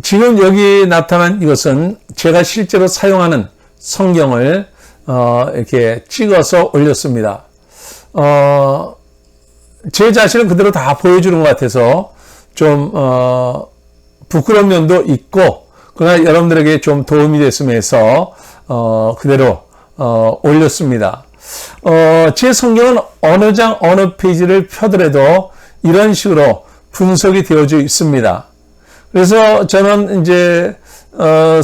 지금 여기 나타난 이것은 제가 실제로 사용하는 성경을 이렇게 찍어서 올렸습니다. 제 자신을 그대로 다 보여주는 것 같아서 좀 부끄러운 면도 있고, 그러나 여러분들에게 좀 도움이 됐으면 해서 그대로 올렸습니다. 제 성경은 어느 장 어느 페이지를 펴더라도 이런 식으로 분석이 되어져 있습니다. 그래서 저는 이제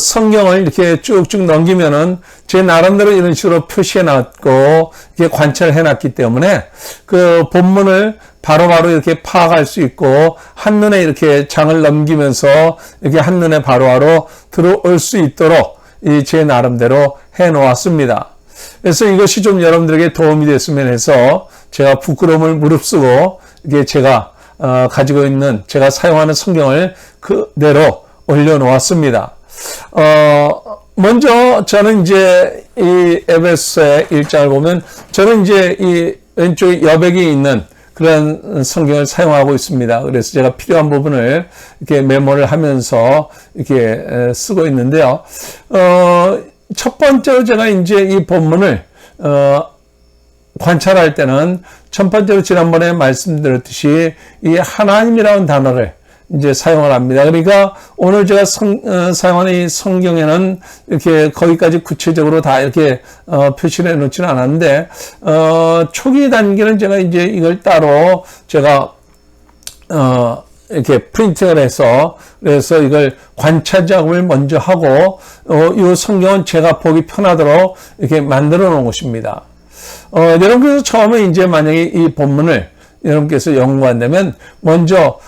성경을 이렇게 쭉쭉 넘기면은 제 나름대로 이런 식으로 표시해 놨고 이렇게 관찰해 놨기 때문에 그 본문을 바로바로 이렇게 파악할 수 있고 한눈에 이렇게 장을 넘기면서 이렇게 한눈에 바로바로 들어올 수 있도록 제 나름대로 해 놓았습니다. 그래서 이것이 좀 여러분들에게 도움이 됐으면 해서 제가 부끄러움을 무릅쓰고 이게 제가 가지고 있는 제가 사용하는 성경을 그대로 올려놓았습니다. 먼저 저는 이제 이 에베소서의 1장을 보면 저는 이제 이 왼쪽 여백에 있는 그런 성경을 사용하고 있습니다. 그래서 제가 필요한 부분을 이렇게 메모를 하면서 이렇게 쓰고 있는데요. 첫 번째로 제가 이제 이 본문을 관찰할 때는 첫 번째로 지난번에 말씀드렸듯이 이 하나님이라는 단어를 이제 사용을 합니다. 그러니까 오늘 제가 사용하는 이 성경에는 이렇게 거기까지 구체적으로 다 이렇게 표시를 해놓지는 않았는데 초기 단계는 제가 이제 이걸 따로 제가 이렇게 프린팅을 해서 그래서 이걸 관찰 작업을 먼저 하고 이 성경은 제가 보기 편하도록 이렇게 만들어 놓은 것입니다. 여러분께서 처음에 이제 만약에 이 본문을 여러분께서 연구한다면 먼저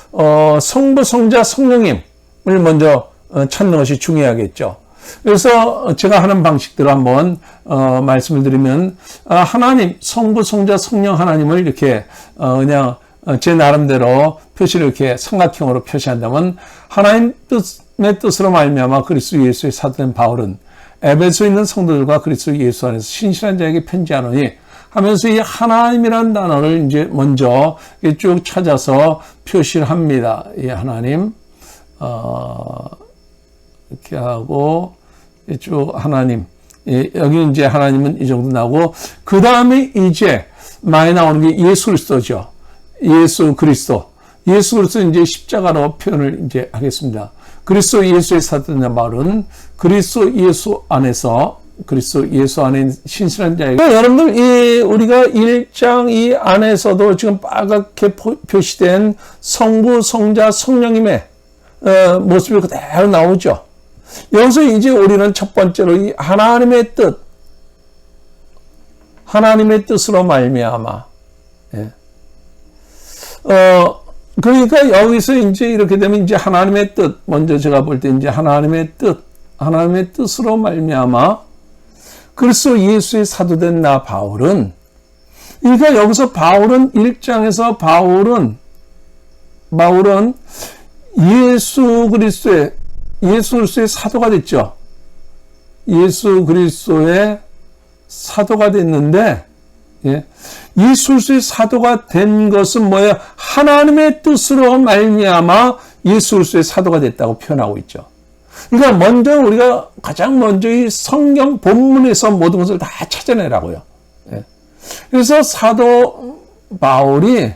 성부, 성자, 성령님을 먼저 찾는 것이 중요하겠죠. 그래서 제가 하는 방식대로 한번 말씀을 드리면 하나님, 성부, 성자, 성령 하나님을 이렇게 그냥 제 나름대로 표시를 이렇게 삼각형으로 표시한다면 하나님 뜻의 뜻으로 말미암아 그리스도 예수의 사도된 바울은 에베소에 있는 성도들과 그리스도 예수 안에서 신실한 자에게 편지하노니 하면서 이 하나님이라는 단어를 이제 먼저 쭉 찾아서 표시를 합니다. 이 하나님, 이렇게 하고, 쭉 하나님. 여기 이제 하나님은 이 정도 나오고, 그 다음에 이제 많이 나오는 게 예수 그리스도죠. 예수 그리스도. 예수 그리스도 이제 십자가로 표현을 이제 하겠습니다. 그리스도 예수의 사도된 바울은 그리스도 예수 안에서 그리스도 예수 안에 신실한 자에게 여러분들 우리가 1장 이 안에서도 지금 빨갛게 표시된 성부, 성자, 성령님의 모습이 그대로 나오죠. 여기서 이제 우리는 첫 번째로 이 하나님의 뜻, 하나님의 뜻으로 말미암아. 예. 그러니까 여기서 이제 이렇게 되면 이제 하나님의 뜻, 먼저 제가 볼 때 이제 하나님의 뜻으로 말미암아 그리스도 예수의 사도된 나 바울은, 그러니까 여기서 바울은 1장에서 바울은 예수 그리스도의 사도가 됐죠. 예수 그리스도의 사도가 됐는데, 예. 예수 그리스도의 사도가 된 것은 뭐예요? 하나님의 뜻으로 말미암아 예수 그리스도의 사도가 됐다고 표현하고 있죠. 그러니까 먼저 우리가 가장 먼저 이 성경 본문에서 모든 것을 다 찾아내라고요. 예. 그래서 사도 바울이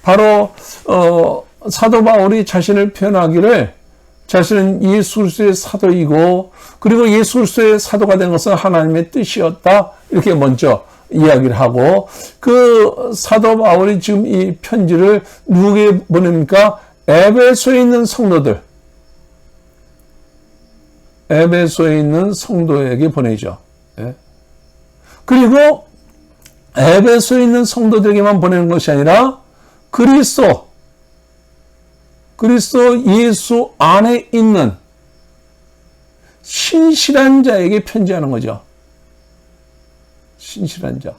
바로 사도 바울이 자신을 표현하기를 자신은 예수 그리스도의 사도이고 그리고 예수 그리스도의 사도가 된 것은 하나님의 뜻이었다 이렇게 먼저 이야기를 하고 그 사도 바울이 지금 이 편지를 누구에게 보냅니까? 에베소에 있는 성도들. 에베소에 있는 성도에게 보내죠. 예. 그리고 에베소에 있는 성도들에게만 보내는 것이 아니라 그리스도 예수 안에 있는 신실한 자에게 편지하는 거죠. 신실한 자.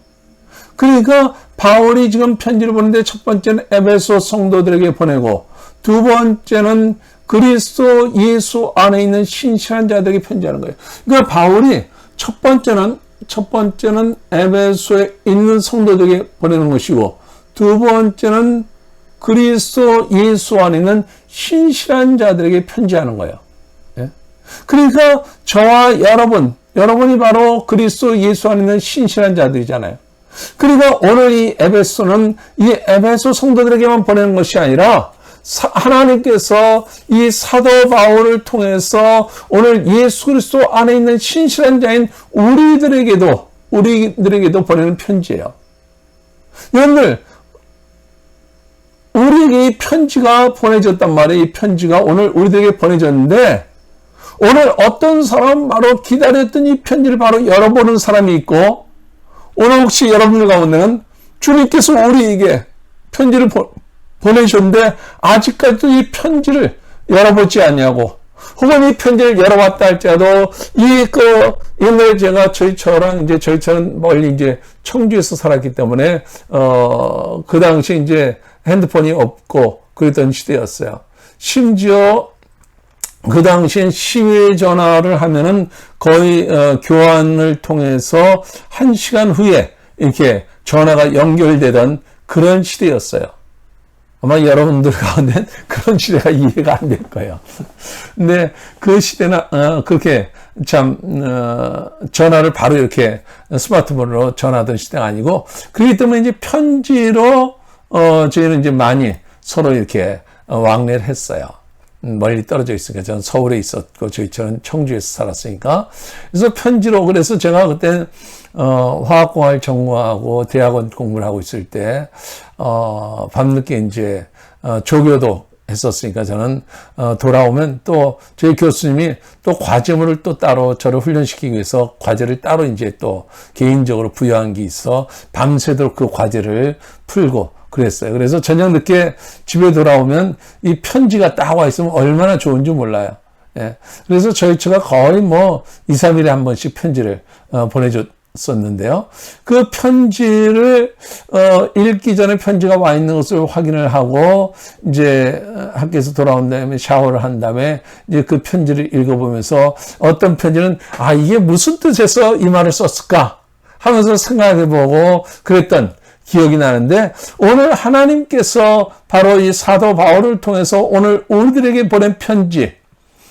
그러니까 바울이 지금 편지를 보는데 첫 번째는 에베소 성도들에게 보내고 두 번째는 그리스도 예수 안에 있는 신실한 자들에게 편지하는 거예요. 그러니까 바울이 첫 번째는 에베소에 있는 성도들에게 보내는 것이고 두 번째는 그리스도 예수 안에 있는 신실한 자들에게 편지하는 거예요. 예? 그러니까 저와 여러분이 바로 그리스도 예수 안에 있는 신실한 자들이잖아요. 그러니까 오늘 이 에베소는 이 에베소 성도들에게만 보내는 것이 아니라 하나님께서 이 사도 바울을 통해서 오늘 예수 그리스도 안에 있는 신실한 자인 우리들에게도 보내는 편지예요. 여러분들, 우리에게 이 편지가 보내졌단 말이에요. 이 편지가 오늘 우리들에게 보내졌는데, 오늘 어떤 사람, 바로 기다렸던 이 편지를 바로 열어보는 사람이 있고, 오늘 혹시 여러분들 가운데는 주님께서 우리에게 편지를 보내셨는데 아직까지도 이 편지를 열어보지 않냐고, 혹은 이 편지를 열어봤다 할지라도 옛날에 저희처럼 멀리 이제 청주에서 살았기 때문에 그 당시 이제 핸드폰이 없고 그랬던 시대였어요. 심지어 그 당시엔 시외 전화를 하면은 거의 교환을 통해서 1시간 후에 이렇게 전화가 연결되던 그런 시대였어요. 아마 여러분들 가운데 그런 시대가 이해가 안 될 거예요. 근데 그 시대는 그렇게 전화를 바로 이렇게 스마트폰으로 전화하던 시대가 아니고, 그렇기 때문에 이제 편지로 저희는 이제 많이 서로 이렇게 왕래를 했어요. 멀리 떨어져 있으니까. 저는 서울에 있었고 저는 청주에서 살았으니까. 그래서 편지로, 그래서 제가 그때 화학공학을 전공하고 대학원 공부를 하고 있을 때 밤늦게 이제 조교도 했었으니까 저는 돌아오면 또 저희 교수님이 또 과제물을 또 따로 저를 훈련시키기 위해서 과제를 따로 이제 또 개인적으로 부여한 게 있어 밤새도록 그 과제를 풀고 그랬어요. 그래서 저녁 늦게 집에 돌아오면 이 편지가 딱 와 있으면 얼마나 좋은지 몰라요. 예. 그래서 저희 처가 거의 2, 3일에 한 번씩 편지를 보내줬었는데요. 그 편지를 읽기 전에 편지가 와 있는 것을 확인을 하고 이제 학교에서 돌아온 다음에 샤워를 한 다음에 이제 그 편지를 읽어보면서 어떤 편지는 이게 무슨 뜻에서 이 말을 썼을까 하면서 생각해보고 그랬던 기억이 나는데, 오늘 하나님께서 바로 이 사도 바울을 통해서 오늘 우리들에게 보낸 편지,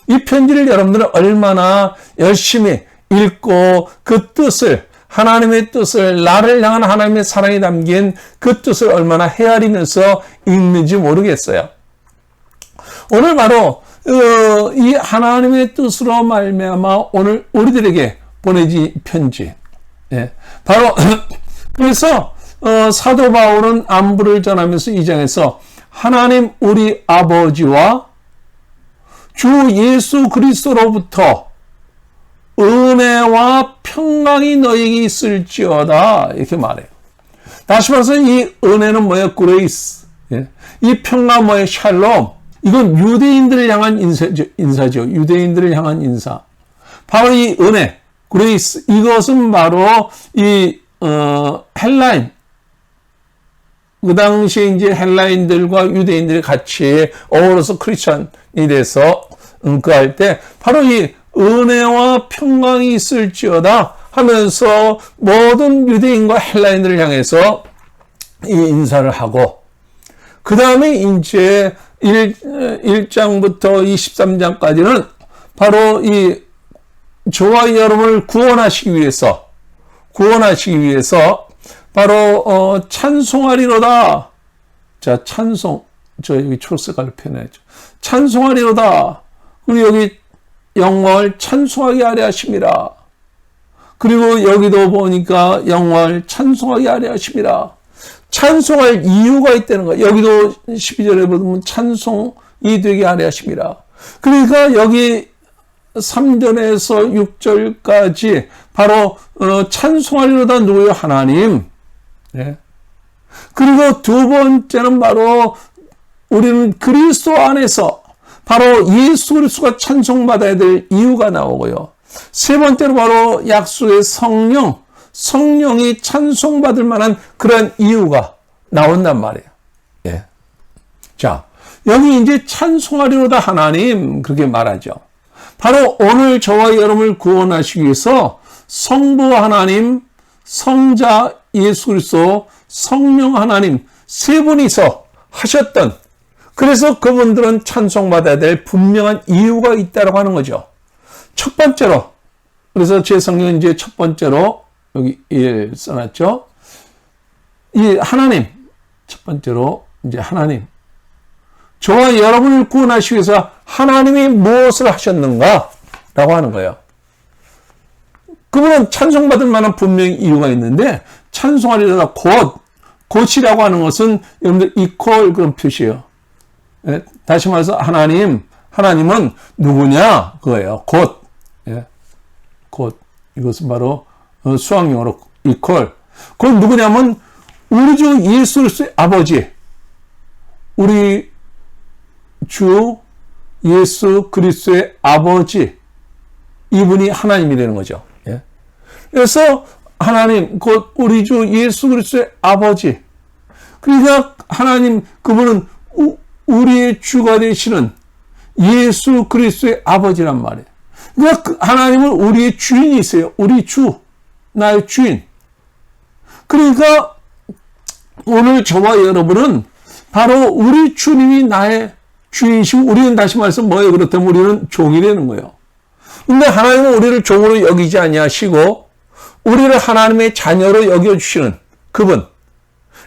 이 편지를 여러분들은 얼마나 열심히 읽고 그 뜻을, 하나님의 뜻을, 나를 향한 하나님의 사랑이 담긴 그 뜻을 얼마나 헤아리면서 읽는지 모르겠어요. 오늘 바로 이 하나님의 뜻으로 말미암아 오늘 우리들에게 보내진 편지, 예. 바로 그래서 사도 바울은 안부를 전하면서 이 장에서 하나님 우리 아버지와 주 예수 그리스도로부터 은혜와 평강이 너에게 있을지어다, 이렇게 말해요. 다시 말해서 이 은혜는 뭐예요? 그레이스. 예. 이 평강 뭐예요? 샬롬. 이건 유대인들을 향한 인사죠. 유대인들을 향한 인사. 바로 이 은혜, 그레이스. 이것은 바로 이 헬라인. 그 당시에 이제 헬라인들과 유대인들이 같이 어우러서 크리스천이 돼서 응거할 때 바로 이 은혜와 평강이 있을지어다 하면서 모든 유대인과 헬라인들을 향해서 이 인사를 하고, 그 다음에 이제 1장부터 23장까지는 바로 이 저와 여러분을 구원하시기 위해서 바로 찬송하리로다. 자, 찬송. 여기 초록색깔로 표현해야죠. 찬송하리로다. 그리고 여기 영광을 찬송하게 하려 하심이라. 그리고 여기도 보니까 영광을 찬송하게 하려 하심이라. 찬송할 이유가 있다는 거예요. 여기도 12절에 보면 찬송이 되게 하려 하심이라. 그러니까 여기 3절에서 6절까지 바로 찬송하리로다 누구요? 하나님. 예. 그리고 두 번째는 바로 우리는 그리스도 안에서 바로 예수 그리스도가 찬송받아야 될 이유가 나오고요. 세 번째로 바로 약속의 성령이 찬송받을 만한 그런 이유가 나온단 말이에요. 예. 자, 여기 이제 찬송하리로다 하나님, 그렇게 말하죠. 바로 오늘 저와 여러분을 구원하시기 위해서 성부 하나님, 성자 예수 그리스도, 성령 하나님 세 분이서 하셨던, 그래서 그분들은 찬송받아야 될 분명한 이유가 있다고 하는 거죠. 첫 번째로, 그래서 제 성경은 이제 첫 번째로 여기 써놨죠. 이 하나님, 첫 번째로 이제 하나님, 저와 여러분을 구원하시기 위해서 하나님이 무엇을 하셨는가? 라고 하는 거예요. 그분은 찬송받을 만한 분명히 이유가 있는데, 찬송하리로다 곧이라고 하는 것은 여러분들 equal 그런 표시예요. 예? 다시 말해서 하나님은 누구냐? 그거예요. 곧. 예? 곧. 이것은 바로 수학용어로 equal. 곧 누구냐면 우리 주 예수 그리스도의 아버지. 우리 주 예수 그리스도의 아버지. 이분이 하나님이 되는 거죠. 예? 그래서 하나님, 곧 우리 주 예수 그리스도의 아버지. 그러니까 하나님, 그분은 우리의 주가 되시는 예수 그리스도의 아버지란 말이에요. 그러니까 하나님은 우리의 주인이세요. 우리 주, 나의 주인. 그러니까 오늘 저와 여러분은 바로 우리 주님이 나의 주인이시고, 우리는 다시 말해서 뭐예요? 그렇다면 우리는 종이 되는 거예요. 근데 하나님은 우리를 종으로 여기지 아니하시고 우리를 하나님의 자녀로 여겨주시는 그분.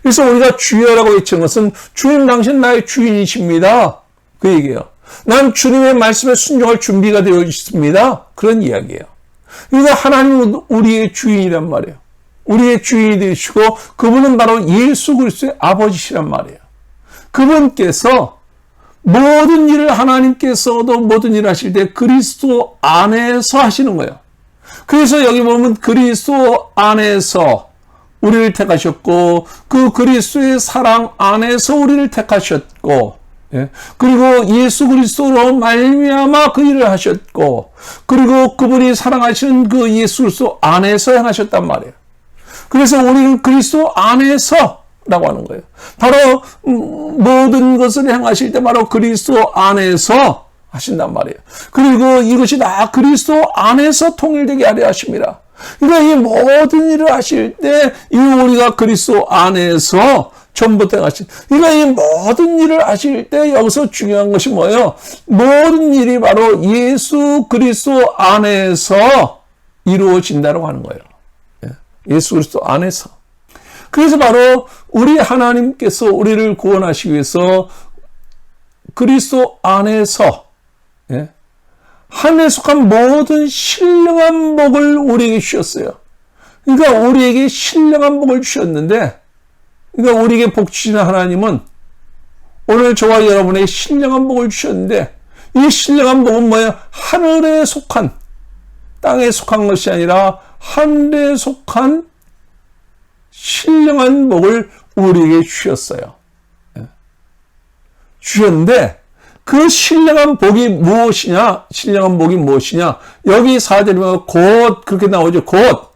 그래서 우리가 주여라고 외치는 것은 주님 당신 나의 주인이십니다. 그 얘기예요. 난 주님의 말씀에 순종할 준비가 되어 있습니다. 그런 이야기예요. 그러니까 하나님은 우리의 주인이란 말이에요. 우리의 주인이 되시고 그분은 바로 예수 그리스도의 아버지시란 말이에요. 그분께서 모든 일을 하나님께서도 모든 일을 하실 때 그리스도 안에서 하시는 거예요. 그래서 여기 보면 그리스도 안에서 우리를 택하셨고 그 그리스도의 사랑 안에서 우리를 택하셨고 그리고 예수 그리스도로 말미암아 그 일을 하셨고 그리고 그분이 사랑하시는 그 예수 그리스도 안에서 행하셨단 말이에요. 그래서 우리는 그리스도 안에서 라고 하는 거예요. 바로 모든 것을 행하실 때 바로 그리스도 안에서 하신단 말이에요. 그리고 이것이 다 그리스도 안에서 통일되게 하려 하십니다. 그러니까 이 모든 일을 하실 때 이 우리가 그리스도 안에서 전부터 행하신. 그러니까 이 모든 일을 하실 때 여기서 중요한 것이 뭐예요? 모든 일이 바로 예수 그리스도 안에서 이루어진다고 하는 거예요. 예수 그리스도 안에서. 그래서 바로 우리 하나님께서 우리를 구원하시기 위해서 그리스도 안에서 하늘에 속한 모든 신령한 복을 우리에게 주셨어요. 그러니까 우리에게 신령한 복을 주셨는데, 그러니까 우리에게 복 주시는 하나님은 오늘 저와 여러분에게 신령한 복을 주셨는데, 이 신령한 복은 뭐예요? 하늘에 속한, 땅에 속한 것이 아니라 하늘에 속한 신령한 복을 우리에게 주셨어요. 주셨는데 그 신령한 복이 무엇이냐? 신령한 복이 무엇이냐? 여기 4절에 보면 곧 그렇게 나오죠. 곧.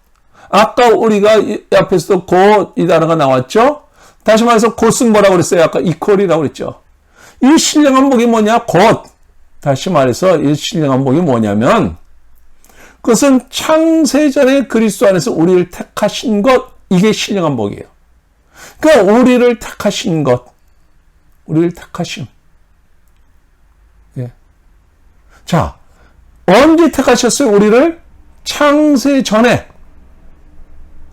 아까 우리가 앞에서도 곧 이 단어가 나왔죠. 다시 말해서 곧은 뭐라고 그랬어요? 아까 이퀄이라고 그랬죠. 이 신령한 복이 뭐냐? 곧. 다시 말해서 이 신령한 복이 뭐냐면 그것은 창세전에 그리스도 안에서 우리를 택하신 것, 이게 신령한 복이에요. 그러니까 우리를 택하신 것, 우리를 택하심. 예. 자, 언제 택하셨어요? 우리를 창세전에.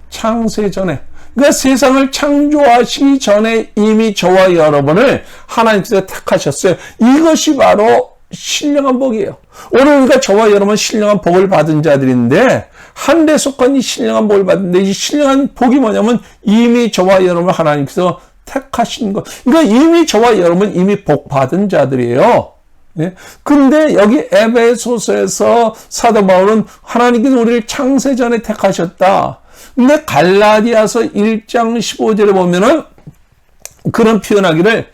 창세전에. 그러니까 세상을 창조하시기 전에 이미 저와 여러분을 하나님께서 택하셨어요. 이것이 바로 신령한 복이에요. 오늘 우리가 저와 여러분 신령한 복을 받은 자들인데 한데 속한 이 신령한 복을 받는데 이 신령한 복이 뭐냐면 이미 저와 여러분 하나님께서 택하신 것. 그러니까 이미 저와 여러분 이미 복 받은 자들이에요. 네? 근데 여기 에베소서에서 사도 바울은 하나님께서 우리를 창세전에 택하셨다. 근데 갈라디아서 1장 15절에 보면은 그런 표현하기를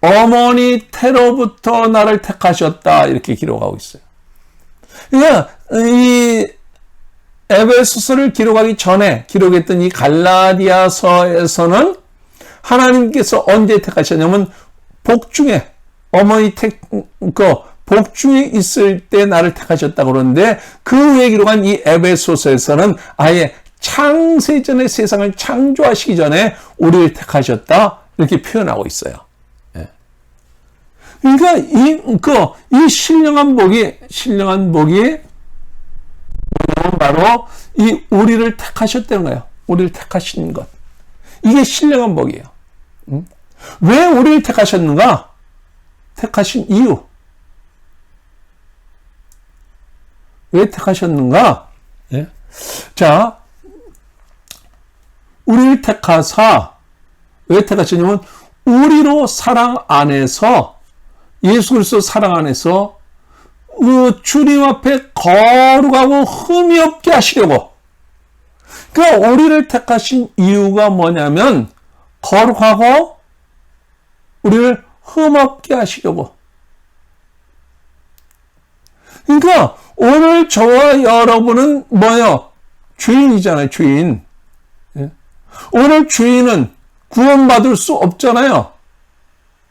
어머니 태로부터 나를 택하셨다 이렇게 기록하고 있어요. 그러니까 이 에베소서를 기록하기 전에 기록했던 이 갈라디아서에서는 하나님께서 언제 택하셨냐면 복중에 어머니 복중에 있을 때 나를 택하셨다고 그러는데 그 후에 기록한 이 에베소서에서는 아예 창세전에 세상을 창조하시기 전에 우리를 택하셨다 이렇게 표현하고 있어요. 그러니까 이 신령한 복이 바로 이 우리를 택하셨다는 거예요. 우리를 택하신 것. 이게 신령한 복이에요. 왜 우리를 택하셨는가? 택하신 이유. 왜 택하셨는가? 예? 자, 우리를 택하사, 왜 택하셨냐면, 우리로 사랑 안에서, 예수 그리스도 사랑 안에서, 그 주님 앞에 거룩하고 흠이 없게 하시려고. 그러니까 우리를 택하신 이유가 뭐냐면, 거룩하고, 우리를 흠 없게 하시려고. 그러니까, 오늘 저와 여러분은 뭐예요? 죄인이잖아요, 죄인. 예? 오늘 죄인은 구원받을 수 없잖아요.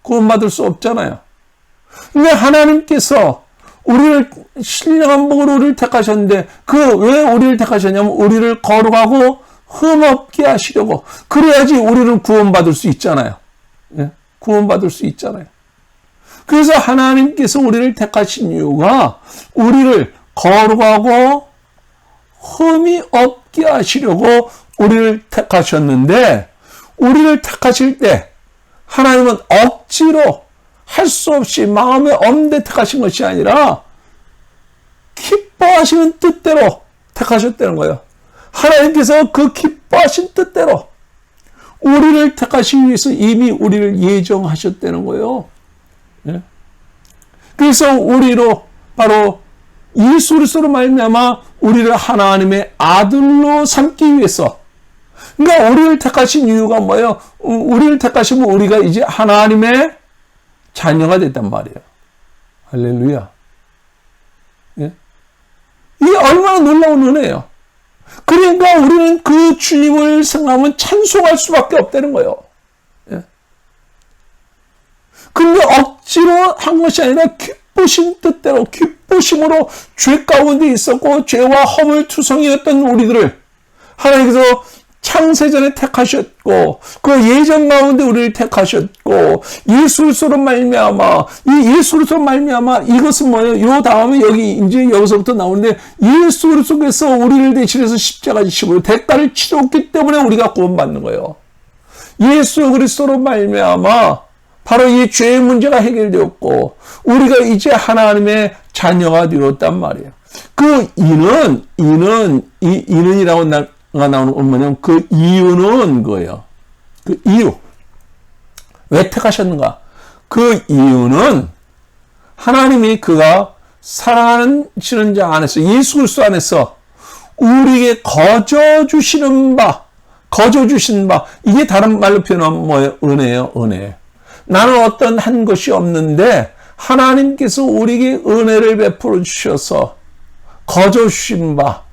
구원받을 수 없잖아요. 근데 하나님께서 우리를 신령한 복으로 우리를 택하셨는데 왜 우리를 택하셨냐면 우리를 거룩하고 흠없게 하시려고. 그래야지 우리를 구원받을 수 있잖아요. 예? 구원받을 수 있잖아요. 그래서 하나님께서 우리를 택하신 이유가 우리를 거룩하고 흠이 없게 하시려고 우리를 택하셨는데, 우리를 택하실 때 하나님은 억지로 할 수 없이 마음에 없는데 택하신 것이 아니라 기뻐하시는 뜻대로 택하셨다는 거예요. 하나님께서 그 기뻐하신 뜻대로 우리를 택하시기 위해서 이미 우리를 예정하셨다는 거예요. 예? 그래서 우리로 바로 예수 그리스도로 말미암아 우리를 하나님의 아들로 삼기 위해서. 그러니까 우리를 택하신 이유가 뭐예요? 우리를 택하시면 우리가 이제 하나님의 자녀가 됐단 말이에요. 할렐루야. 예? 이게 얼마나 놀라운 은혜예요. 그러니까 우리는 그 주님을 생각하면 찬송할 수밖에 없다는 거예요. 예? 근데 억지로 한 것이 아니라 기쁘신 뜻대로, 기쁘심으로 죄 가운데 있었고 죄와 허물투성이었던 우리들을 하나님께서 창세전에 택하셨고 그 예정 가운데 우리를 택하셨고 예수 그리스도로 말미암아 이것은 뭐예요? 요 다음에 여기서부터 나오는데 예수 그리스도께서 우리를 대신해서 십자가 지심으로 대가를 치렀기 때문에 우리가 구원받는 거예요. 예수 그리스도로 말미암아 바로 이 죄의 문제가 해결되었고 우리가 이제 하나님의 자녀가 되었단 말이에요. 그 이는이라고 나오는 건 뭐냐면 그 이유는 거예요. 그 이유. 왜 택하셨는가? 그 이유는 하나님이 그가 사랑하시는 자 안에서 예수 그리스도 안에서 우리에게 거저 주신 바 이게 다른 말로 표현하면 뭐예요? 은혜예요. 은혜. 나는 어떤 한 것이 없는데 하나님께서 우리에게 은혜를 베풀어 주셔서 거저 주신 바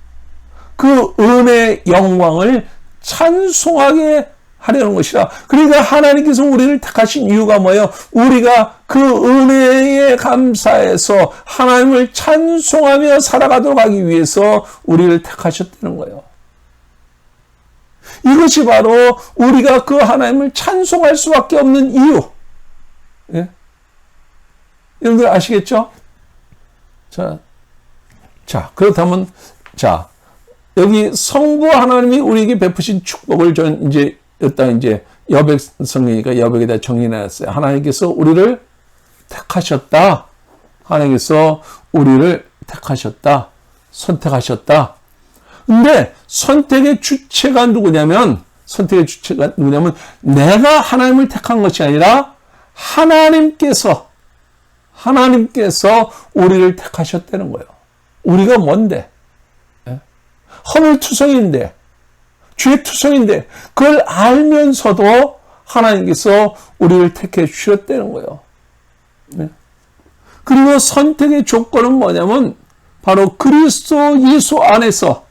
그 은혜의 영광을 찬송하게 하려는 것이라. 그러니까 하나님께서 우리를 택하신 이유가 뭐예요? 우리가 그 은혜에 감사해서 하나님을 찬송하며 살아가도록 하기 위해서 우리를 택하셨다는 거예요. 이것이 바로 우리가 그 하나님을 찬송할 수밖에 없는 이유. 예? 여러분들 아시겠죠? 자, 그렇다면, 여기 성부 하나님이 우리에게 베푸신 축복을 여백 성경이니까 여백에다 정리해놨어요. 하나님께서 우리를 택하셨다. 하나님께서 우리를 택하셨다. 선택하셨다. 근데 선택의 주체가 누구냐면 내가 하나님을 택한 것이 아니라 하나님께서 우리를 택하셨다는 거예요. 우리가 뭔데? 허물투성인데, 죄투성인데, 그걸 알면서도 하나님께서 우리를 택해 주셨다는 거예요. 그리고 선택의 조건은 뭐냐면, 바로 그리스도 예수 안에서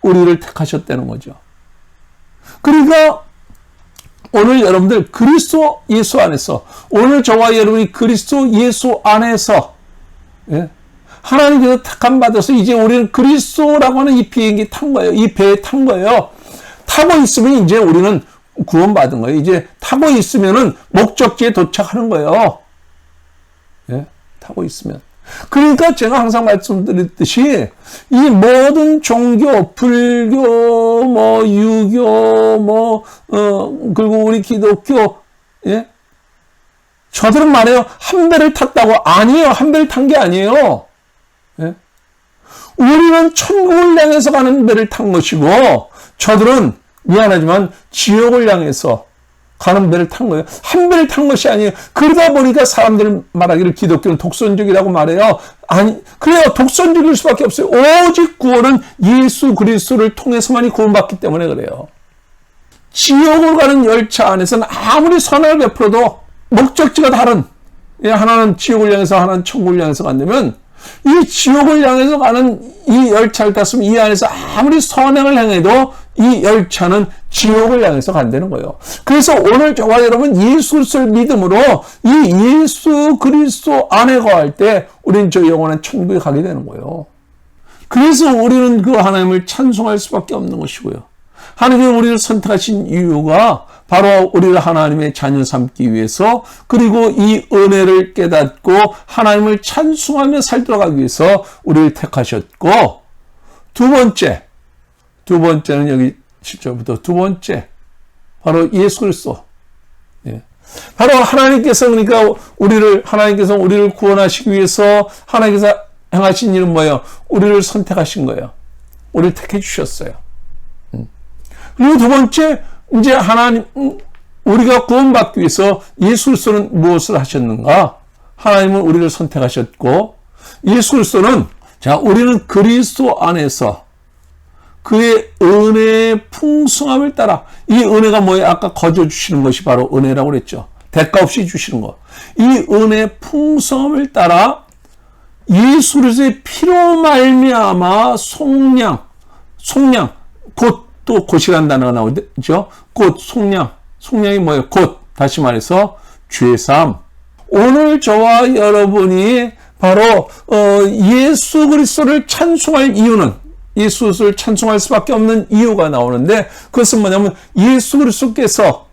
우리를 택하셨다는 거죠. 그러니까, 오늘 여러분들 그리스도 예수 안에서, 오늘 저와 여러분이 그리스도 예수 안에서, 하나님께서 택함 받아서 이제 우리는 그리스도라고 하는 이 비행기 탄 거예요. 이 배에 탄 거예요. 타고 있으면 이제 우리는 구원받은 거예요. 이제 타고 있으면은 목적지에 도착하는 거예요. 예? 타고 있으면. 그러니까 제가 항상 말씀드렸듯이 이 모든 종교, 불교, 뭐 유교, 그리고 우리 기독교, 예? 저들은 말해요. 한 배를 탔다고. 아니에요. 한 배를 탄 게 아니에요. 예? 우리는 천국을 향해서 가는 배를 탄 것이고, 저들은 미안하지만 지옥을 향해서 가는 배를 탄 거예요. 한 배를 탄 것이 아니에요. 그러다 보니까 사람들은 말하기를 기독교는 독선적이라고 말해요. 아니, 그래요. 독선적일 수밖에 없어요. 오직 구원은 예수 그리스도를 통해서만이 구원받기 때문에 그래요. 지옥을 가는 열차 안에서는 아무리 선을 베풀어도 목적지가 다른, 하나는 지옥을 향해서 하나는 천국을 향해서 간다면 이 지옥을 향해서 가는 이 열차를 탔으면 이 안에서 아무리 선행을 행해도 이 열차는 지옥을 향해서 간다는 거예요. 그래서 오늘 저와 여러분 예수 그리스도를 믿음으로 이 예수 그리스도 안에 거할 때 우리는 저 영원한 천국에 가게 되는 거예요. 그래서 우리는 그 하나님을 찬송할 수밖에 없는 것이고요. 하나님이 우리를 선택하신 이유가 바로 우리를 하나님의 자녀 삼기 위해서, 그리고 이 은혜를 깨닫고 하나님을 찬송하며 살도록 하기 위해서 우리를 택하셨고, 두 번째는 여기 10절부터 두 번째, 바로 예수 그리스도. 예. 바로 하나님께서 하나님께서 우리를 구원하시기 위해서 하나님께서 행하신 일은 뭐예요? 우리를 선택하신 거예요. 우리를 택해 주셨어요. 그리고 두 번째, 이제 우리가 구원받기 위해서 예수 그리스도는 무엇을 하셨는가? 하나님은 우리를 선택하셨고, 예수 그리스도는, 우리는 그리스도 안에서 그의 은혜의 풍성함을 따라, 이 은혜가 뭐예요? 아까 거저 주시는 것이 바로 은혜라고 그랬죠. 대가 없이 주시는 것. 이 은혜의 풍성함을 따라 예수 그리스도의 피로 말미암아 속량, 곧 또 곧이라는 단어가 나오죠. 곧 속량이 뭐예요? 곧, 다시 말해서 죄사함. 오늘 저와 여러분이 바로 예수 그리스도를 찬송할 이유는, 예수 그리스도를 찬송할 수밖에 없는 이유가 나오는데, 그것은 뭐냐면 예수 그리스도께서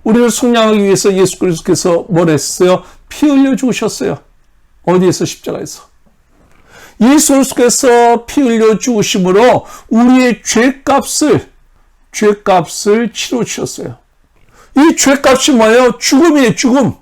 우리를 속량하기 위해서 예수 그리스도께서 뭘 했어요? 피 흘려 죽으셨어요. 어디에서? 십자가에서. 예수 그리스도께서 피 흘려 죽으심으로 우리의 죄값을 치러 주셨어요. 이 죄값이 뭐예요? 죽음이에요, 죽음.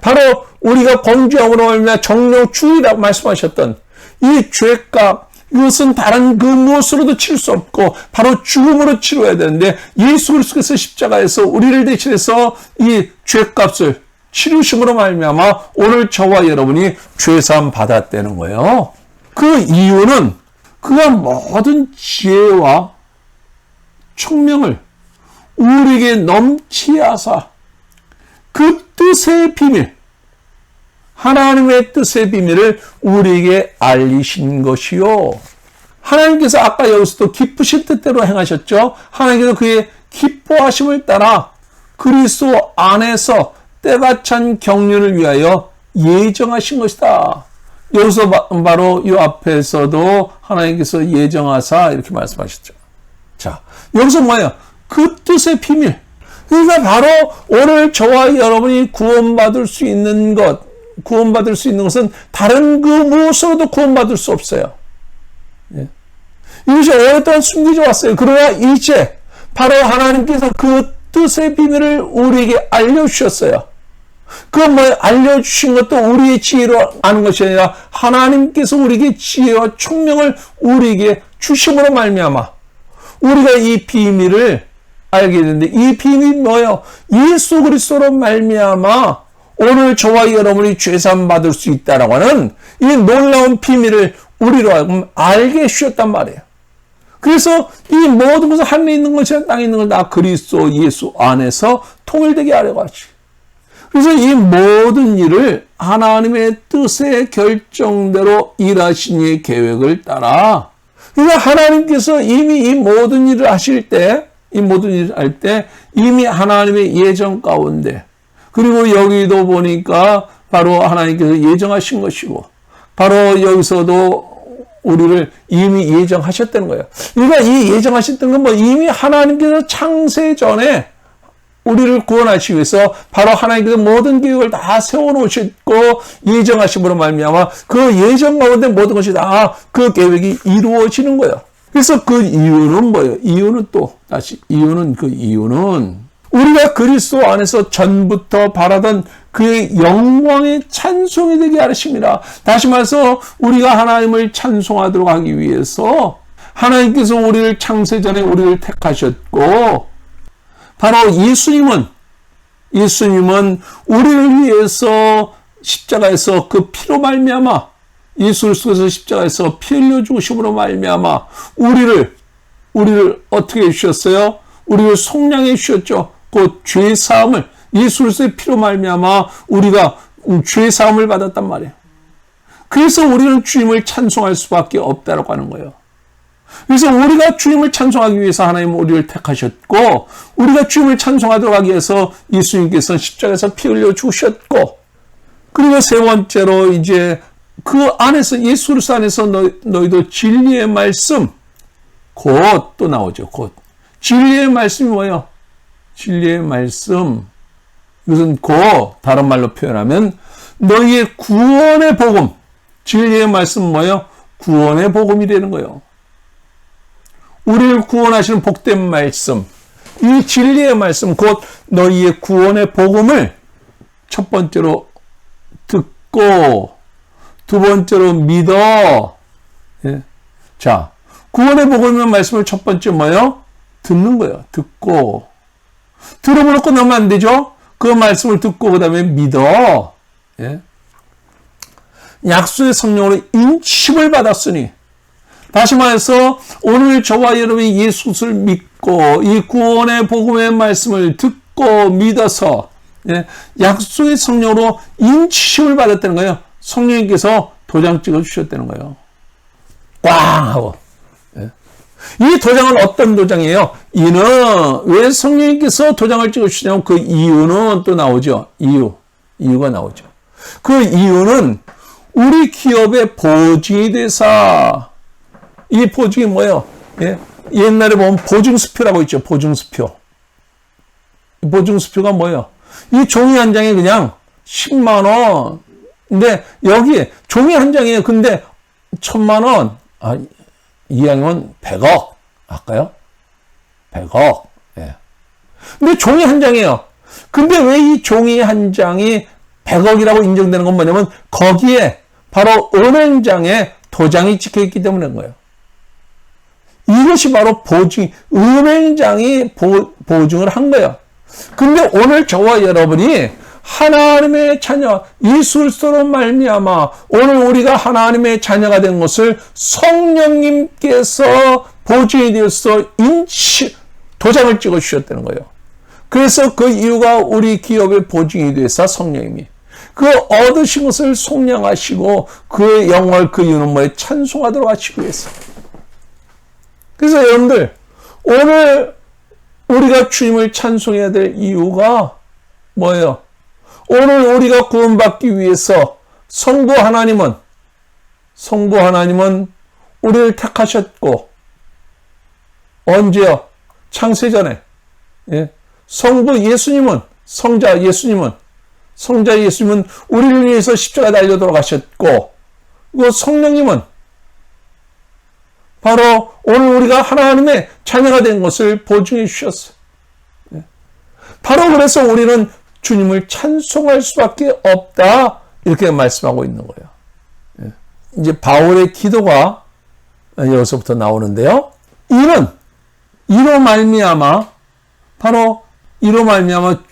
바로 우리가 범죄함으로 말미암아 정령 죽이라고 말씀하셨던 이 죄값, 이것은 다른 그 무엇으로도 치를 수 없고 바로 죽음으로 치러야 되는데, 예수 그리스도께서 십자가에서 우리를 대신해서 이 죄값을 치르심으로 말미암아 오늘 저와 여러분이 죄사함 받았다는 거예요. 그 이유는 그가 모든 지혜와 총명을 우리에게 넘치게 하사 그 뜻의 비밀, 하나님의 뜻의 비밀을 우리에게 알리신 것이요. 하나님께서 아까 여기서도 기쁘신 뜻대로 행하셨죠. 하나님께서 그의 기뻐하심을 따라 그리스도 안에서 때가 찬 경륜을 위하여 예정하신 것이다. 여기서 바로 이 앞에서도 하나님께서 예정하사 이렇게 말씀하셨죠. 자, 여기서 뭐예요? 그 뜻의 비밀. 그러니까 바로 오늘 저와 여러분이 구원받을 수 있는 것은 다른 그 무엇으로도 구원받을 수 없어요. 예. 이것이 오랫동안 숨기져 왔어요. 그러나 이제 바로 하나님께서 그 뜻의 비밀을 우리에게 알려주셨어요. 그건 뭐예요? 알려주신 것도 우리의 지혜로 아는 것이 아니라 하나님께서 우리에게 지혜와 총명을 우리에게 주심으로 말미암아 우리가 이 비밀을 알게 되는데, 이 비밀이 뭐예요? 예수 그리스도로 말미암아 오늘 저와 여러분이 죄사함 받을 수 있다라고 하는 이 놀라운 비밀을 우리로 하여금 알게 해주셨단 말이에요. 그래서 이 모든 것을 하늘에 있는 것이나 땅에 있는 걸 다 그리스도 예수 안에서 통일되게 하려고 하지. 그래서 이 모든 일을 하나님의 뜻의 결정대로 일하신 이의 계획을 따라, 그러니까 하나님께서 이미 이 모든 일을 하실 때, 이미 하나님의 예정 가운데, 그리고 여기도 보니까 바로 하나님께서 예정하신 것이고, 바로 여기서도 우리를 이미 예정하셨다는 거예요. 그러니까 이 예정하셨던 건 이미 하나님께서 창세 전에 우리를 구원하시기 위해서 바로 하나님께서 모든 계획을 다 세워놓으셨고 예정하심으로 말미암아 그 예정 가운데 모든 것이 다 그 계획이 이루어지는 거예요. 그래서 그 이유는 뭐예요? 이유는 우리가 그리스도 안에서 전부터 바라던 그의 영광의 찬송이 되게 하심이라. 다시 말해서 우리가 하나님을 찬송하도록 하기 위해서 하나님께서 우리를 창세전에 우리를 택하셨고, 바로 예수님은 우리를 위해서 십자가에서 그 피로 말미암아, 예수 그리스도께서 십자가에서 피 흘려 죽으심으로 말미암아 우리를 어떻게 해주셨어요? 우리를 속량해 주셨죠. 그 죄 사함을, 예수 그리스도의 피로 말미암아 우리가 죄 사함을 받았단 말이에요. 그래서 우리는 주님을 찬송할 수밖에 없다라고 하는 거예요. 그래서 우리가 주님을 찬송하기 위해서 하나님은 우리를 택하셨고, 우리가 주님을 찬송하도록 하기 위해서 예수님께서 십자가에서 피 흘려 죽으셨고, 그리고 세 번째로 이제 그 안에서, 예수 그리스도 안에서 너희도 진리의 말씀, 곧 또 나오죠. 곧. 진리의 말씀이 뭐예요? 진리의 말씀. 이것은 다른 말로 표현하면 너희의 구원의 복음. 진리의 말씀은 뭐예요? 구원의 복음이 되는 거예요. 우리를 구원하시는 복된 말씀. 이 진리의 말씀, 곧 너희의 구원의 복음을 첫 번째로 듣고, 두 번째로 믿어. 예. 자, 구원의 복음의 말씀을 첫 번째 뭐예요? 듣는 거예요. 듣고. 들어보고 끝나면 안 되죠? 그 말씀을 듣고 그 다음에 믿어. 예. 약속의 성령으로 인침을 받았으니, 다시 말해서 오늘 저와 여러분이 예수를 믿고 이 구원의 복음의 말씀을 듣고 믿어서, 예, 약속의 성령으로 인치심을 받았다는 거예요. 성령님께서 도장 찍어 주셨다는 거예요. 꽝 하고. 예. 이 도장은 어떤 도장이에요? 이는 왜 성령님께서 도장을 찍어 주시냐면 그 이유는 또 나오죠. 이유가 나오죠. 그 이유는 우리 기업의 보증이 되사. 이 보증이 뭐예요? 예? 옛날에 보면 보증수표라고 있죠. 보증수표. 보증수표가 뭐예요? 이 종이 한 장에 그냥 10만 원. 근데 여기 종이 한 장이에요. 근데 1000만 원. 이왕이면 100억. 할까요? 100억. 예. 근데 종이 한 장이에요. 근데 왜 이 종이 한 장이 100억이라고 인정되는 건 뭐냐면 거기에 바로 은행장에 도장이 찍혀 있기 때문에 그런 거예요. 이것이 바로 은행장이 보증을 한 거예요. 근데 오늘 저와 여러분이 하나님의 자녀, 예수 그리스도로 말미암아 오늘 우리가 하나님의 자녀가 된 것을 성령님께서 보증이 되어서 도장을 찍어 주셨다는 거예요. 그래서 그 이유가 우리 기업의 보증이 되어서 성령님이 그 얻으신 것을 속량하시고 그의 영광을, 그 이유는 뭐에 찬송하도록 하시기 위해서. 그래서 여러분들, 오늘 우리가 주님을 찬송해야 될 이유가 뭐예요? 오늘 우리가 구원받기 위해서 성부 하나님은 우리를 택하셨고, 언제요? 창세전에. 예. 성자 예수님은 우리를 위해서 십자가 달려 돌아가셨고, 그 성령님은 바로 오늘 우리가 하나님의 자녀가 된 것을 보증해 주셨어요. 바로 그래서 우리는 주님을 찬송할 수밖에 없다, 이렇게 말씀하고 있는 거예요. 이제 바울의 기도가 여기서부터 나오는데요. 이로 말미암아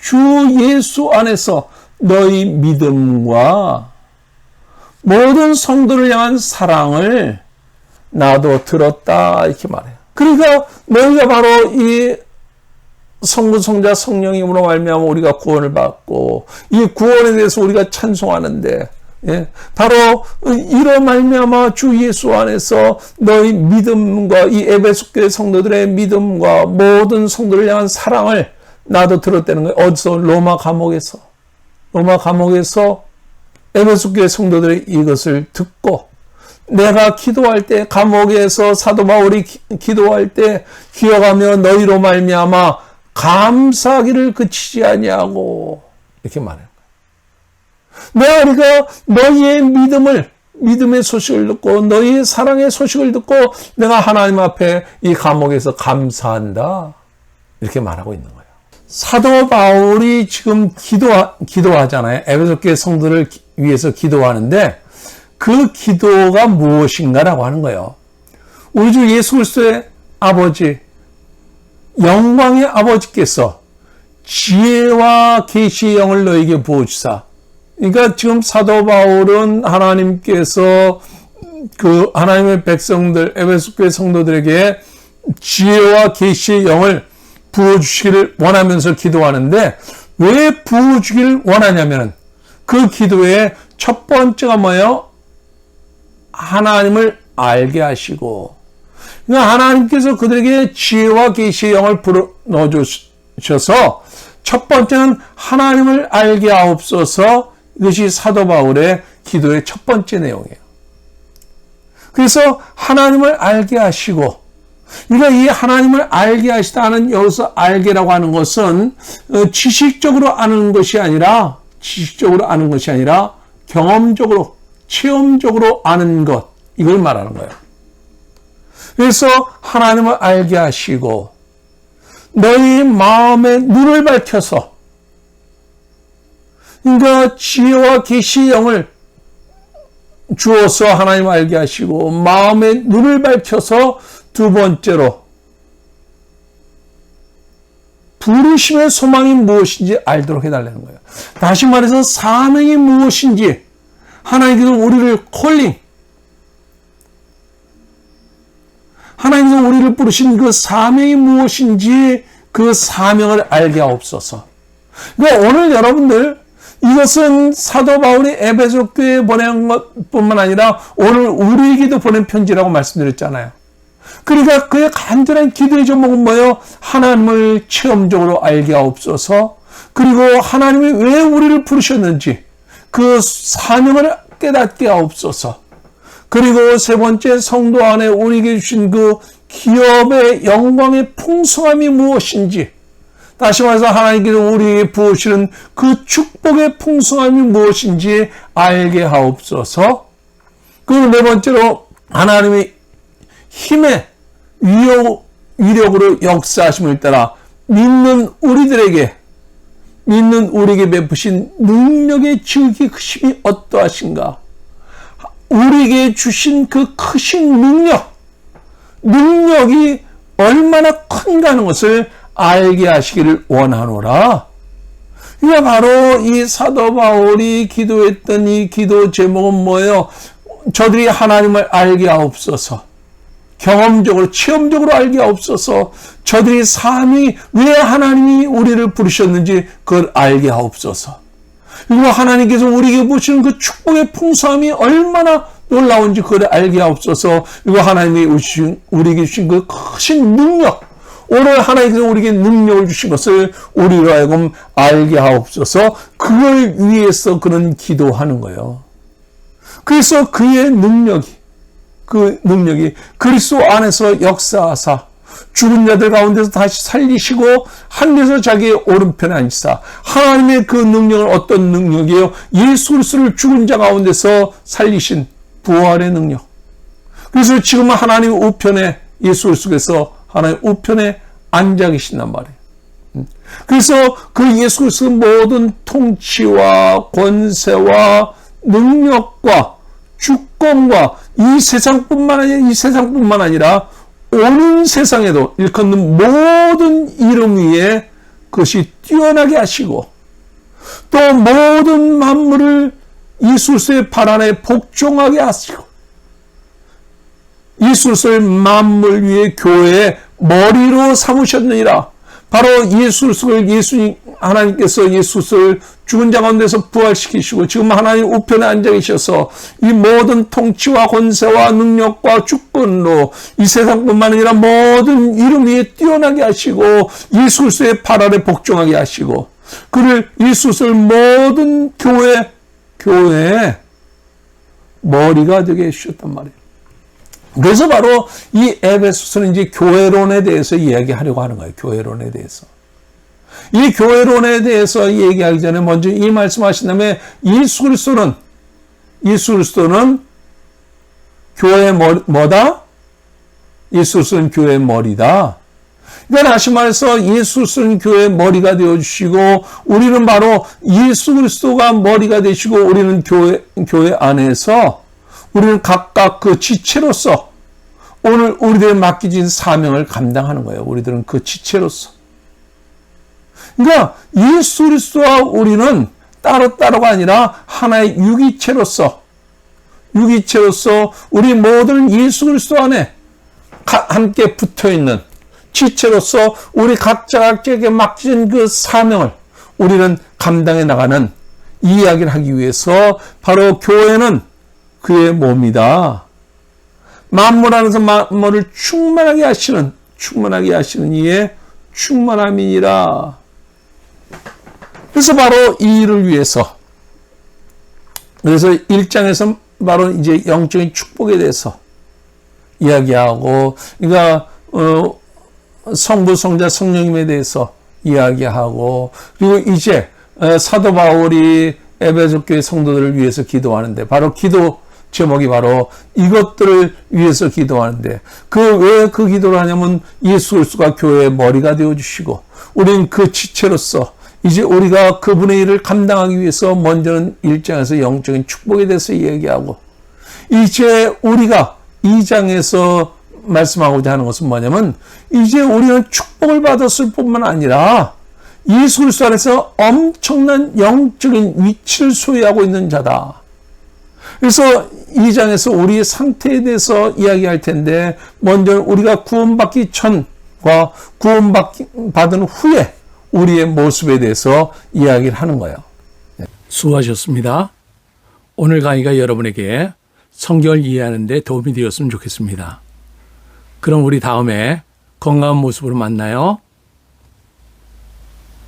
주 예수 안에서 너희 믿음과 모든 성도를 향한 사랑을 나도 들었다, 이렇게 말해요. 그러니까 너희가 바로 이 성부, 성자, 성령님으로 말미암아 우리가 구원을 받고 이 구원에 대해서 우리가 찬송하는데, 예, 바로 이로 말미암아 주 예수 안에서 너희 믿음과 이 에베소 교회 성도들의 믿음과 모든 성도를 향한 사랑을 나도 들었다는 거예요. 어디서? 로마 감옥에서 에베소 교회 성도들이 이것을 듣고, 내가 기도할 때, 감옥에서 사도 바울이 기도할 때 기억하며 너희로 말미암아 감사하기를 그치지 아니하고 이렇게 말해요. 내가 그러니까 너희의 믿음의 소식을 듣고 너희의 사랑의 소식을 듣고 내가 하나님 앞에 이 감옥에서 감사한다 이렇게 말하고 있는 거예요. 사도 바울이 지금 기도하잖아요. 에베소 교회 성도를 위해서 기도하는데 그 기도가 무엇인가라고 하는 거예요. 우리 주 예수 그리스도의 아버지, 영광의 아버지께서 지혜와 계시의 영을 너에게 부어주사. 그러니까 지금 사도 바울은 하나님께서 그 하나님의 백성들, 에베소 교회 성도들에게 지혜와 계시의 영을 부어주시기를 원하면서 기도하는데 왜 부어주기를 원하냐면 그 기도의 첫 번째가 뭐예요? 하나님을 알게 하시고, 그러니까 하나님께서 그들에게 지혜와 계시의 영을 불어 넣어주셔서 첫 번째는 하나님을 알게 하옵소서. 이것이 사도 바울의 기도의 첫 번째 내용이에요. 그래서 하나님을 알게 하시고, 그러니까 이 하나님을 알게 하시다는 여기서 알게라고 하는 것은 지식적으로 아는 것이 아니라 경험적으로, 체험적으로 아는 것, 이걸 말하는 거예요. 그래서 하나님을 알게 하시고 너희 마음의 눈을 밝혀서, 그러니까 지혜와 계시의 영을 주어서 하나님을 알게 하시고 마음의 눈을 밝혀서 두 번째로 부르심의 소망이 무엇인지 알도록 해달라는 거예요. 다시 말해서 사명이 무엇인지 하나님께서 우리를 하나님께서 우리를 부르신 그 사명이 무엇인지 그 사명을 알게 하옵소서. 그러니까 오늘 여러분들 이것은 사도 바울이 에베소 교회에 보낸 것뿐만 아니라 오늘 우리에게도 보낸 편지라고 말씀드렸잖아요. 그러니까 그의 간절한 기도의 제목은 뭐예요? 하나님을 체험적으로 알게 하옵소서. 그리고 하나님이 왜 우리를 부르셨는지 그 사명을 깨닫게 하옵소서. 그리고 세 번째, 성도 안에 우리에게 주신 그 기업의 영광의 풍성함이 무엇인지, 다시 말해서 하나님께서 우리에게 부으시는 그 축복의 풍성함이 무엇인지 알게 하옵소서. 그리고 네 번째로 하나님의 힘의 위력으로 역사하심을 따라 믿는 우리에게 베푸신 능력의 지극히 크심이 어떠하신가. 우리에게 주신 그 크신 능력이 얼마나 큰가 하는 것을 알게 하시기를 원하노라. 이게 바로 이 사도 바울이 기도했던 이 기도 제목은 뭐예요? 저들이 하나님을 알게 하옵소서. 경험적으로, 체험적으로 알게 하옵소서. 저들이 삶이 왜 하나님이 우리를 부르셨는지 그걸 알게 하옵소서. 그리고 하나님께서 우리에게 부으시는 그 축복의 풍성함이 얼마나 놀라운지 그걸 알게 하옵소서. 그리고 하나님이 우리에게 주신 그 크신 능력, 오늘 하나님께서 우리에게 능력을 주신 것을 우리로 하여금 알게 하옵소서. 그걸 위해서 그런 기도하는 거예요. 그래서 그의 능력이 그리스도 안에서 역사하사 죽은 자들 가운데서 다시 살리시고 하늘에서 자기의 오른편에 앉히사. 하나님의 그 능력은 어떤 능력이에요? 예수 그리스도를 죽은 자 가운데서 살리신 부활의 능력. 그래서 지금 하나님 우편에, 예수 그리스도께서 하나님 우편에 앉아 계신단 말이에요. 그래서 그 예수 그리스도의 모든 통치와 권세와 능력과 주권과 이 세상뿐만 아니라 오는 세상에도 일컫는 모든 이름 위에 그것이 뛰어나게 하시고, 또 모든 만물을 예수 그리스도의 발 아래 복종하게 하시고, 예수 그리스도의 만물 위에 교회의 머리로 삼으셨느니라. 바로 예수 그리스도를 하나님께서 예수 그리스도를 죽은 자 가운데서 부활시키시고 지금 하나님 우편에 앉아 계셔서 이 모든 통치와 권세와 능력과 주권으로 이 세상뿐만 아니라 모든 이름 위에 뛰어나게 하시고 예수 그리스도의 발 아래 복종하게 하시고, 그를 예수 그리스도를 모든 교회의 머리가 되게 해주셨단 말이에요. 그래서 바로 이 에베소서는 이제 교회론에 대해서 이야기하려고 하는 거예요. 교회론에 대해서. 이 교회론에 대해서 얘기하기 전에 먼저 이 말씀하신 다음에 예수 그리스도는 교회의 머리, 뭐다? 예수 그리스도는 교회의 머리다. 그러니까 다시 말해서 예수 그리스도는 교회의 머리가 되어주시고 우리는 바로 예수 그리스도가 머리가 되시고 우리는 교회 안에서 우리는 각각 그 지체로서 오늘 우리들의 맡겨진 사명을 감당하는 거예요. 우리들은 그 지체로서. 그러니까 예수 그리스도와 우리는 따로따로가 아니라 하나의 유기체로서 우리 모든 예수 그리스도 안에 함께 붙어있는 지체로서 우리 각자에게 맡겨진 그 사명을 우리는 감당해 나가는 이 이야기를 하기 위해서 바로 교회는 그의 몸이다. 만물 안에서 만물을 충만하게 하시는 이의 충만함이니라. 그래서 바로 이 일을 위해서 그래서 1장에서 바로 이제 영적인 축복에 대해서 이야기하고 그러니까 성부, 성자, 성령님에 대해서 이야기하고 그리고 이제 사도 바울이 에베소 교회 성도들을 위해서 기도하는데 바로 기도 제목이 바로 이것들을 위해서 기도하는데 왜 그 기도를 하냐면 예수 그리스도가 교회의 머리가 되어주시고 우리는 그 지체로서 이제 우리가 그분의 일을 감당하기 위해서 먼저는 1장에서 영적인 축복에 대해서 이야기하고 이제 우리가 2장에서 말씀하고자 하는 것은 뭐냐면 이제 우리는 축복을 받았을 뿐만 아니라 예수 그리스도 안에서 엄청난 영적인 위치를 소유하고 있는 자다. 그래서 2장에서 우리의 상태에 대해서 이야기할 텐데 먼저 우리가 구원받기 전과 구원받은 후에 우리의 모습에 대해서 이야기를 하는 거예요. 수고하셨습니다. 오늘 강의가 여러분에게 성경을 이해하는 데 도움이 되었으면 좋겠습니다. 그럼 우리 다음에 건강한 모습으로 만나요.